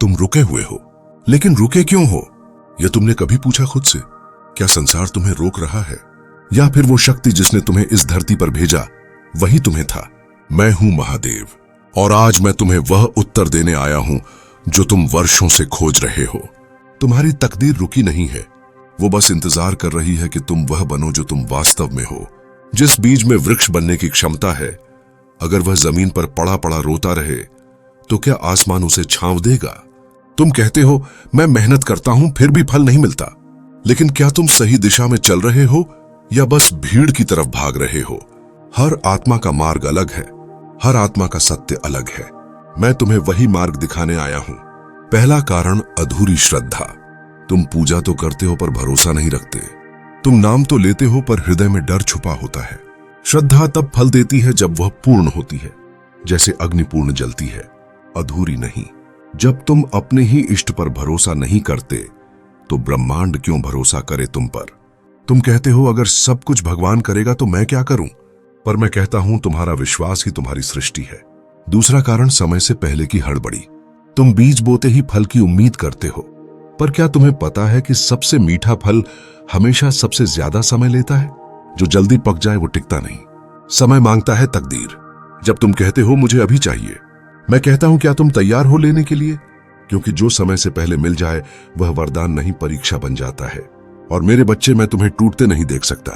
तुम रुके हुए हो, लेकिन रुके क्यों हो? यह तुमने कभी पूछा खुद से? क्या संसार तुम्हें रोक रहा है, या फिर वो शक्ति जिसने तुम्हें इस धरती पर भेजा वही तुम्हें था? मैं हूं महादेव, और आज मैं तुम्हें वह उत्तर देने आया हूं जो तुम वर्षों से खोज रहे हो। तुम्हारी तकदीर रुकी नहीं है, वो बस इंतजार कर रही है कि तुम वह बनो जो तुम वास्तव में हो। जिस बीज में वृक्ष बनने की क्षमता है, अगर वह जमीन पर पड़ा पड़ा रोता रहे तो क्या आसमान उसे छांव देगा? तुम कहते हो मैं मेहनत करता हूं फिर भी फल नहीं मिलता, लेकिन क्या तुम सही दिशा में चल रहे हो या बस भीड़ की तरफ भाग रहे हो? हर आत्मा का मार्ग अलग है, हर आत्मा का सत्य अलग है। मैं तुम्हें वही मार्ग दिखाने आया हूं। पहला कारण, अधूरी श्रद्धा। तुम पूजा तो करते हो पर भरोसा नहीं रखते। तुम नाम तो लेते हो पर हृदय में डर छुपा होता है। श्रद्धा तब फल देती है जब वह पूर्ण होती है, जैसे अग्नि पूर्ण जलती है, अधूरी नहीं। जब तुम अपने ही इष्ट पर भरोसा नहीं करते तो ब्रह्मांड क्यों भरोसा करे तुम पर? तुम कहते हो अगर सब कुछ भगवान करेगा तो मैं क्या करूं? पर मैं कहता हूं तुम्हारा विश्वास ही तुम्हारी सृष्टि है। दूसरा कारण, समय से पहले की हड़बड़ी। तुम बीज बोते ही फल की उम्मीद करते हो, पर क्या तुम्हें पता है कि सबसे मीठा फल हमेशा सबसे ज्यादा समय लेता है? जो जल्दी पक जाए वो टिकता नहीं। समय मांगता है तकदीर। जब तुम कहते हो मुझे अभी चाहिए, मैं कहता हूं क्या तुम तैयार हो लेने के लिए? क्योंकि जो समय से पहले मिल जाए वह वरदान नहीं, परीक्षा बन जाता है। और मेरे बच्चे, मैं तुम्हें टूटते नहीं देख सकता।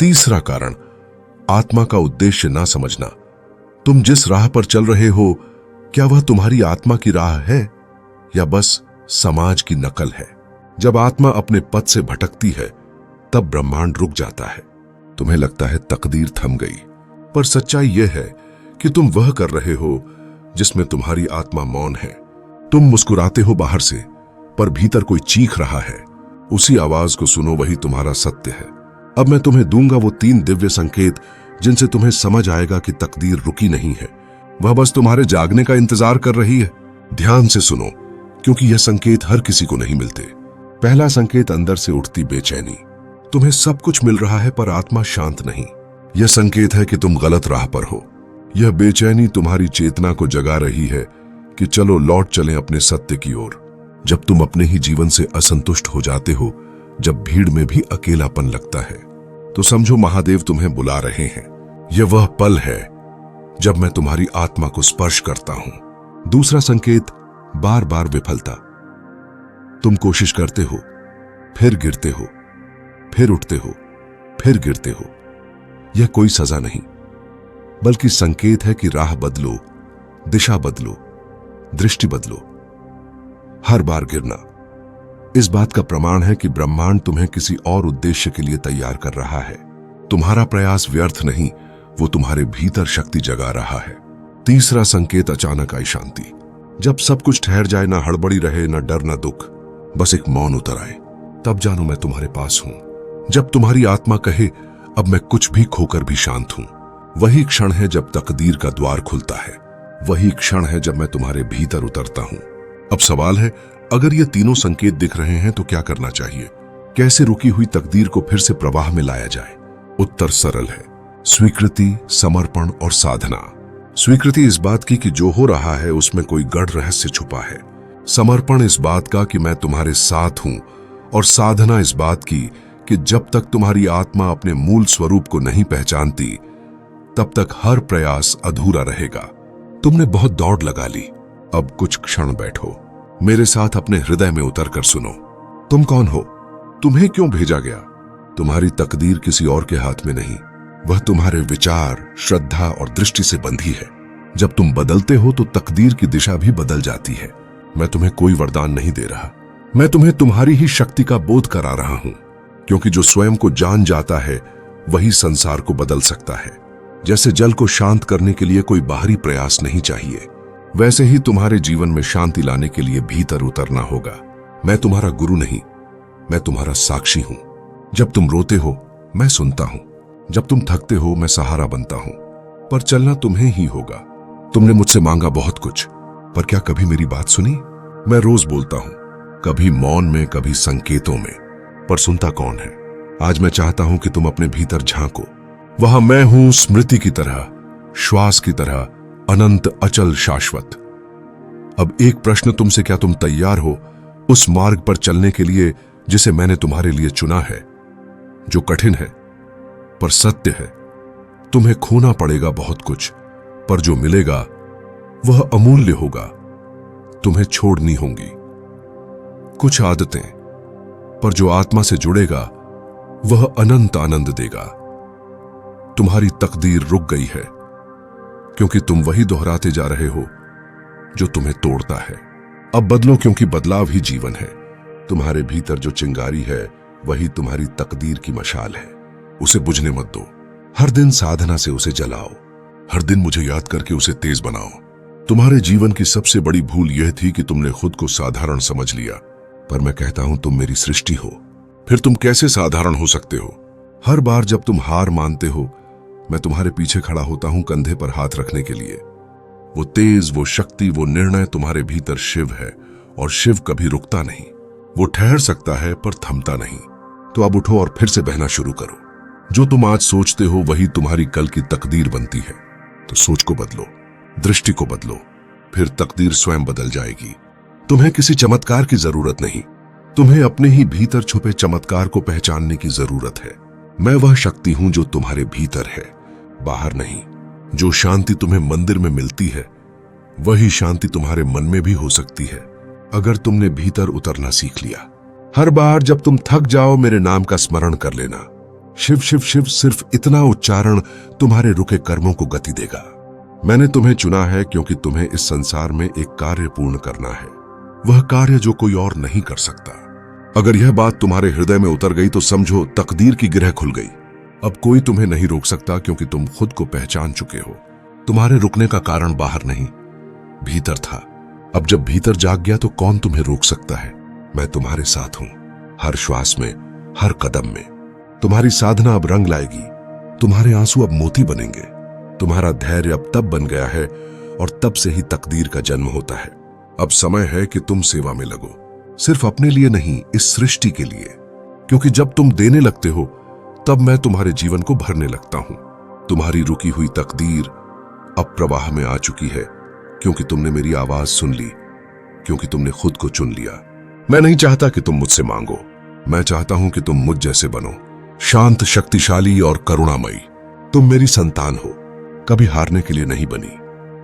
तीसरा कारण, आत्मा का उद्देश्य ना समझना। तुम जिस राह पर चल रहे हो, क्या वह तुम्हारी आत्मा की राह है या बस समाज की नकल है? जब आत्मा अपने पथ से भटकती है तब ब्रह्मांड रुक जाता है। तुम्हें लगता है तकदीर थम गई, पर सच्चाई यह है कि तुम वह कर रहे हो जिसमें तुम्हारी आत्मा मौन है। तुम मुस्कुराते हो बाहर से, पर भीतर कोई चीख रहा है। उसी आवाज को सुनो, वही तुम्हारा सत्य है। अब मैं तुम्हें दूंगा वो 3 दिव्य संकेत जिनसे तुम्हें समझ आएगा कि तकदीर रुकी नहीं है, वह बस तुम्हारे जागने का इंतजार कर रही है। ध्यान से सुनो, क्योंकि यह संकेत हर किसी को नहीं मिलते। पहला संकेत, अंदर से उठती बेचैनी। तुम्हें सब कुछ मिल रहा है पर आत्मा शांत नहीं। यह संकेत है कि तुम गलत राह पर हो। यह बेचैनी तुम्हारी चेतना को जगा रही है कि चलो लौट चलें अपने सत्य की ओर। जब तुम अपने ही जीवन से असंतुष्ट हो जाते हो, जब भीड़ में भी अकेलापन लगता है, तो समझो महादेव तुम्हें बुला रहे हैं। यह वह पल है जब मैं तुम्हारी आत्मा को स्पर्श करता हूं। दूसरा संकेत, बार बार विफलता। तुम कोशिश करते हो, फिर गिरते हो, फिर उठते हो, फिर गिरते हो। यह कोई सजा नहीं, बल्कि संकेत है कि राह बदलो, दिशा बदलो, दृष्टि बदलो। हर बार गिरना इस बात का प्रमाण है कि ब्रह्मांड तुम्हें किसी और उद्देश्य के लिए तैयार कर रहा है। तुम्हारा प्रयास व्यर्थ नहीं, वो तुम्हारे भीतर शक्ति जगा रहा है। तीसरा संकेत, अचानक आई शांति। जब सब कुछ ठहर जाए, ना हड़बड़ी रहे, ना डर, ना दुख, बस एक मौन उतर आए, तब जानो मैं तुम्हारे पास हूं। जब तुम्हारी आत्मा कहे अब मैं कुछ भी खोकर भी शांत हूं, वही क्षण है जब तकदीर का द्वार खुलता है। वही क्षण है जब मैं तुम्हारे भीतर उतरता हूं। अब सवाल है, अगर ये तीनों संकेत दिख रहे हैं तो क्या करना चाहिए? कैसे रुकी हुई तकदीर को फिर से प्रवाह में लाया जाए? उत्तर सरल है, स्वीकृति, समर्पण और साधना। स्वीकृति इस बात की कि जो हो रहा है उसमें कोई गढ़ रहस्य छुपा है। समर्पण इस बात का कि मैं तुम्हारे साथ हूं, और साधना इस बात की कि जब तक तुम्हारी आत्मा अपने मूल स्वरूप को नहीं पहचानती, तब तक हर प्रयास अधूरा रहेगा। तुमने बहुत दौड़ लगा ली, अब कुछ क्षण बैठो, मेरे साथ अपने हृदय में उतर कर सुनो। तुम कौन हो? तुम्हें क्यों भेजा गया? तुम्हारी तकदीर किसी और के हाथ में नहीं, वह तुम्हारे विचार, श्रद्धा और दृष्टि से बंधी है। जब तुम बदलते हो तो तकदीर की दिशा भी बदल जाती है। मैं तुम्हें कोई वरदान नहीं दे रहा, मैं तुम्हें तुम्हारी ही शक्ति का बोध करा रहा हूं, क्योंकि जो स्वयं को जान जाता है वही संसार को बदल सकता है। जैसे जल को शांत करने के लिए कोई बाहरी प्रयास नहीं चाहिए, वैसे ही तुम्हारे जीवन में शांति लाने के लिए भीतर उतरना होगा। मैं तुम्हारा गुरु नहीं, मैं तुम्हारा साक्षी हूं। जब तुम रोते हो मैं सुनता हूं, जब तुम थकते हो मैं सहारा बनता हूं, पर चलना तुम्हें ही होगा। तुमने मुझसे मांगा बहुत कुछ, पर क्या कभी मेरी बात सुनी? मैं रोज बोलता हूं, कभी मौन में, कभी संकेतों में, पर सुनता कौन है? आज मैं चाहता हूं कि तुम अपने भीतर झांको। वहां मैं हूं, स्मृति की तरह, श्वास की तरह, अनंत, अचल, शाश्वत। अब एक प्रश्न तुमसे, क्या तुम तैयार हो उस मार्ग पर चलने के लिए जिसे मैंने तुम्हारे लिए चुना है, जो कठिन है पर सत्य है। तुम्हें खोना पड़ेगा बहुत कुछ, पर जो मिलेगा वह अमूल्य होगा। तुम्हें छोड़नी होंगी कुछ आदतें, पर जो आत्मा से जुड़ेगा वह अनंत आनंद देगा। तुम्हारी तकदीर रुक गई है क्योंकि तुम वही दोहराते जा रहे हो जो तुम्हें तोड़ता है। अब बदलो, क्योंकि बदलाव ही जीवन है। तुम्हारे भीतर जो चिंगारी है वही तुम्हारी तकदीर की मशाल है। उसे बुझने मत दो। हर दिन साधना से उसे जलाओ। हर दिन मुझे याद करके उसे तेज बनाओ। तुम्हारे जीवन की सबसे बड़ी भूल यह थी कि तुमने खुद को साधारण समझ लिया, पर मैं कहता हूं तुम मेरी सृष्टि हो। फिर तुम कैसे साधारण हो सकते हो? हर बार जब तुम हार मानते हो, मैं तुम्हारे पीछे खड़ा होता हूं कंधे पर हाथ रखने के लिए। वो तेज, वो शक्ति, वो निर्णय तुम्हारे भीतर शिव है, और शिव कभी रुकता नहीं। वो ठहर सकता है पर थमता नहीं। तो अब उठो और फिर से बहना शुरू करो। जो तुम आज सोचते हो वही तुम्हारी कल की तकदीर बनती है। तो सोच को बदलो, दृष्टि को बदलो, फिर तकदीर स्वयं बदल जाएगी। तुम्हें किसी चमत्कार की जरूरत नहीं, तुम्हें अपने ही भीतर छुपे चमत्कार को पहचानने की जरूरत है। मैं वह शक्ति हूं जो तुम्हारे भीतर है, बाहर नहीं। जो शांति तुम्हें मंदिर में मिलती है वही शांति तुम्हारे मन में भी हो सकती है, अगर तुमने भीतर उतरना सीख लिया। हर बार जब तुम थक जाओ, मेरे नाम का स्मरण कर लेना। शिव शिव शिव, सिर्फ इतना उच्चारण तुम्हारे रुके कर्मों को गति देगा। मैंने तुम्हें चुना है क्योंकि तुम्हें इस संसार में एक कार्य पूर्ण करना है, वह कार्य जो कोई और नहीं कर सकता। अगर यह बात तुम्हारे हृदय में उतर गई तो समझो तकदीर की गिरह खुल गई। अब कोई तुम्हें नहीं रोक सकता, क्योंकि तुम खुद को पहचान चुके हो। तुम्हारे रुकने का कारण बाहर नहीं, भीतर था। अब जब भीतर जाग गया तो कौन तुम्हें रोक सकता है? मैं तुम्हारे साथ हूं, हर श्वास में, हर कदम में। तुम्हारी साधना अब रंग लाएगी, तुम्हारे आंसू अब मोती बनेंगे। तुम्हारा धैर्य अब तब बन गया है, और तब से ही तकदीर का जन्म होता है। अब समय है कि तुम सेवा में लगो, सिर्फ अपने लिए नहीं, इस सृष्टि के लिए। क्योंकि जब तुम देने लगते हो तब मैं तुम्हारे जीवन को भरने लगता हूं। तुम्हारी रुकी हुई तकदीर अब प्रवाह में आ चुकी है, क्योंकि तुमने मेरी आवाज सुन ली, क्योंकि तुमने खुद को चुन लिया। मैं नहीं चाहता कि तुम मुझसे मांगो, मैं चाहता हूं कि तुम मुझ जैसे बनो, शांत, शक्तिशाली और करुणामयी। तुम मेरी संतान हो, कभी हारने के लिए नहीं बनी।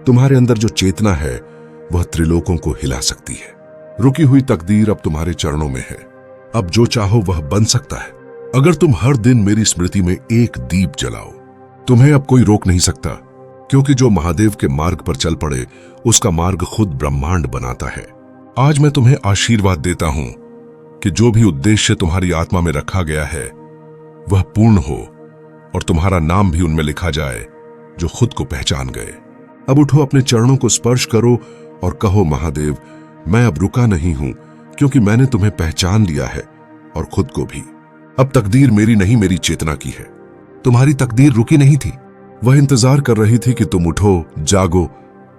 तुम्हारे अंदर जो चेतना है वह त्रिलोकों को हिला सकती है। रुकी हुई तकदीर अब तुम्हारे चरणों में है। अब जो चाहो वह बन सकता है, अगर तुम हर दिन मेरी स्मृति में एक दीप जलाओ। तुम्हें अब कोई रोक नहीं सकता, क्योंकि जो महादेव के मार्ग पर चल पड़े उसका मार्ग खुद ब्रह्मांड बनाता है। आज मैं तुम्हें आशीर्वाद देता हूं कि जो भी उद्देश्य तुम्हारी आत्मा में रखा गया है वह पूर्ण हो, और तुम्हारा नाम भी उनमें लिखा जाए जो खुद को पहचान गए। अब उठो, अपने चरणों को स्पर्श करो और कहो, महादेव, मैं अब रुका नहीं हूं, क्योंकि मैंने तुम्हें पहचान लिया है, और खुद को भी। अब तकदीर मेरी नहीं, मेरी चेतना की है। तुम्हारी तकदीर रुकी नहीं थी, वह इंतजार कर रही थी कि तुम उठो, जागो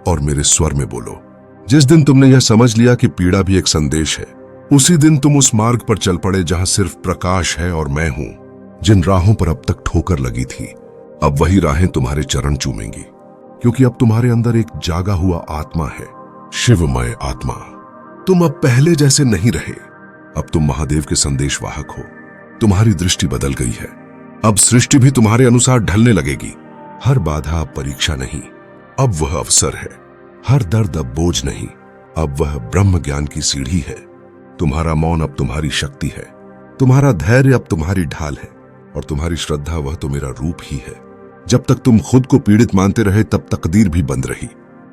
और मेरे स्वर में बोलो। जिस दिन तुमने यह समझ लिया कि पीड़ा भी एक संदेश है, उसी दिन तुम उस मार्ग पर चल पड़े जहां सिर्फ प्रकाश है और मैं हूं। जिन राहों पर अब तक ठोकर लगी थी, अब वही राहें तुम्हारे चरण चूमेंगी, क्योंकि अब तुम्हारे अंदर एक जागा हुआ आत्मा है, शिवमय आत्मा। तुम अब पहले जैसे नहीं रहे, अब तुम महादेव के संदेशवाहक हो। तुम्हारी दृष्टि बदल गई है, अब सृष्टि भी तुम्हारे अनुसार ढलने लगेगी। हर बाधा अब परीक्षा नहीं, अब वह अवसर है। हर दर्द अब बोझ नहीं, अब वह ब्रह्म ज्ञान की सीढ़ी है। तुम्हारा मौन अब तुम्हारी शक्ति है, तुम्हारा धैर्य अब तुम्हारी ढाल है, और तुम्हारी श्रद्धा वह तो मेरा रूप ही है। जब तक तुम खुद को पीड़ित मानते रहे तब तकदीर भी बंद रही।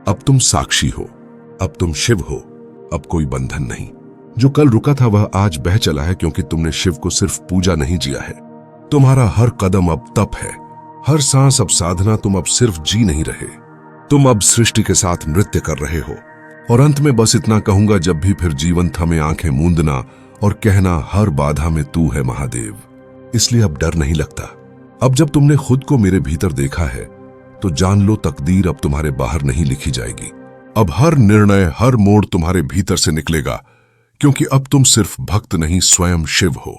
अब तुम साक्षी हो, अब तुम शिव हो, अब कोई बंधन नहीं। जो कल रुका था वह आज बह चला है, क्योंकि तुमने शिव को सिर्फ पूजा नहीं जिया है। तुम्हारा हर कदम अब तप है, हर सांस अब साधना। तुम अब सिर्फ जी नहीं रहे, तुम अब सृष्टि के साथ नृत्य कर रहे हो। और अंत में बस इतना कहूंगा, जब भी फिर जीवन थमे आंखें मूंदना और कहना, हर बाधा में तू है महादेव। इसलिए अब डर नहीं लगता। अब जब तुमने खुद को मेरे भीतर देखा है तो जान लो, तकदीर अब तुम्हारे बाहर नहीं लिखी जाएगी। अब हर निर्णय, हर मोड़ तुम्हारे भीतर से निकलेगा, क्योंकि अब तुम सिर्फ भक्त नहीं, स्वयं शिव हो।